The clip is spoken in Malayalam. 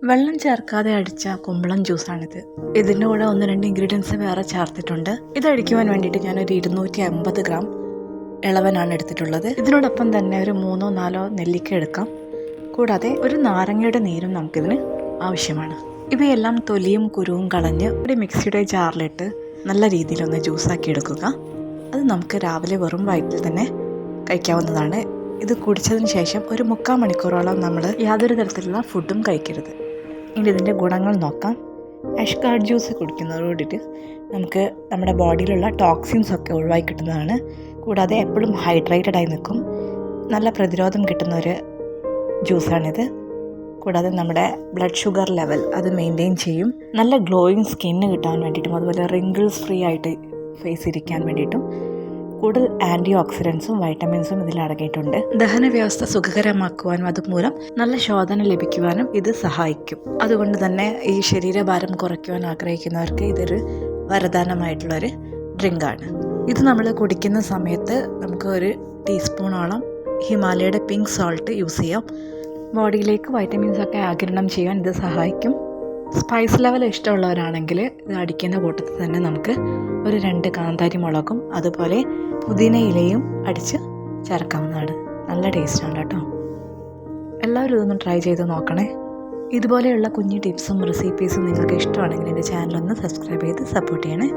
വെള്ളം ചേർക്കാതെ അടിച്ച കുമ്പളം ജ്യൂസാണിത്. ഇതിൻ്റെ കൂടെ 1-2 ഇൻഗ്രീഡിയൻസ് വേറെ ചേർത്തിട്ടുണ്ട്. ഇത് അടിക്കുവാൻ വേണ്ടിയിട്ട് ഞാനൊരു 250 ഗ്രാം ഇളവനാണ് എടുത്തിട്ടുള്ളത്. ഇതിനോടൊപ്പം തന്നെ ഒരു 3-4 നെല്ലിക്ക എടുക്കാം. കൂടാതെ ഒരു നാരങ്ങയുടെ നീരും നമുക്കിതിന് ആവശ്യമാണ്. ഇവയെല്ലാം തൊലിയും കുരുവും കളഞ്ഞ് ഒരു മിക്സിയുടെ ജാറിലിട്ട് നല്ല രീതിയിലൊന്ന് ജ്യൂസാക്കി എടുക്കുക. അത് നമുക്ക് രാവിലെ വെറും വയറ്റിൽ തന്നെ കഴിക്കാവുന്നതാണ്. ഇത് കുടിച്ചതിന് ശേഷം ഒരു 3/4 മണിക്കൂറോളം നമ്മൾ യാതൊരു തരത്തിലുള്ള ഫുഡും കഴിക്കരുത്. ഇനി ഇതിൻ്റെ ഗുണങ്ങൾ നോക്കാം. ആഷ് ഗാർഡ് ജ്യൂസ് കുടിക്കുന്നതോടുകൂടിയിട്ട് നമുക്ക് നമ്മുടെ ബോഡിയിലുള്ള ടോക്സിൻസ് ഒക്കെ ഒഴിവായി കിട്ടുന്നതാണ്. കൂടാതെ എപ്പോഴും ഹൈഡ്രേറ്റഡ് ആയി നിൽക്കും. നല്ല പ്രതിരോധം കിട്ടുന്ന ഒരു ജ്യൂസാണിത്. കൂടാതെ നമ്മുടെ ബ്ലഡ് ഷുഗർ ലെവൽ അത് മെയിൻറ്റെയിൻ ചെയ്യും. നല്ല ഗ്ലോയിങ് സ്കിന്ന് കിട്ടാൻ വേണ്ടിയിട്ടും അതുപോലെ റിങ്കിൾസ് ഫ്രീ ആയിട്ട് ഫേസ് ഇരിക്കാൻ വേണ്ടിയിട്ടും കൂടുതൽ ആൻറ്റി ഓക്സിഡൻസും വൈറ്റമിൻസും ഇതിൽ അടങ്ങിയിട്ടുണ്ട്. ദഹന വ്യവസ്ഥ സുഖകരമാക്കുവാനും അതുമൂലം നല്ല ശോധന ലഭിക്കുവാനും ഇത് സഹായിക്കും. അതുകൊണ്ട് തന്നെ ഈ ശരീരഭാരം കുറയ്ക്കുവാൻ ആഗ്രഹിക്കുന്നവർക്ക് ഇതൊരു വരദാനമായിട്ടുള്ളൊരു ഡ്രിങ്കാണ്. ഇത് നമ്മൾ കുടിക്കുന്ന സമയത്ത് നമുക്ക് ഒരു ടീസ്പൂണോളം ഹിമാലയയുടെ പിങ്ക് സോൾട്ട് യൂസ് ചെയ്യാം. ബോഡിയിലേക്ക് വൈറ്റമിൻസൊക്കെ ആഗിരണം ചെയ്യാൻ ഇത് സഹായിക്കും. സ്പൈസ് ലെവൽ ഇഷ്ടമുള്ളവരാണെങ്കിൽ ഇത് അടിക്കുന്ന കൂട്ടത്തിൽ തന്നെ നമുക്ക് ഒരു 2 കാന്താരി മുളകും അതുപോലെ പുതിന ഇലയും അടിച്ച് ചേർക്കാവുന്നതാണ്. നല്ല ടേസ്റ്റാണ് കേട്ടോ. എല്ലാവരും ഇതൊന്ന് ട്രൈ ചെയ്ത് നോക്കണേ. ഇതുപോലെയുള്ള കുഞ്ഞു ടിപ്സും റെസിപ്പീസും നിങ്ങൾക്ക് ഇഷ്ടമാണെങ്കിൽ എൻ്റെ ചാനലൊന്ന് സബ്സ്ക്രൈബ് ചെയ്ത് സപ്പോർട്ട് ചെയ്യണേ.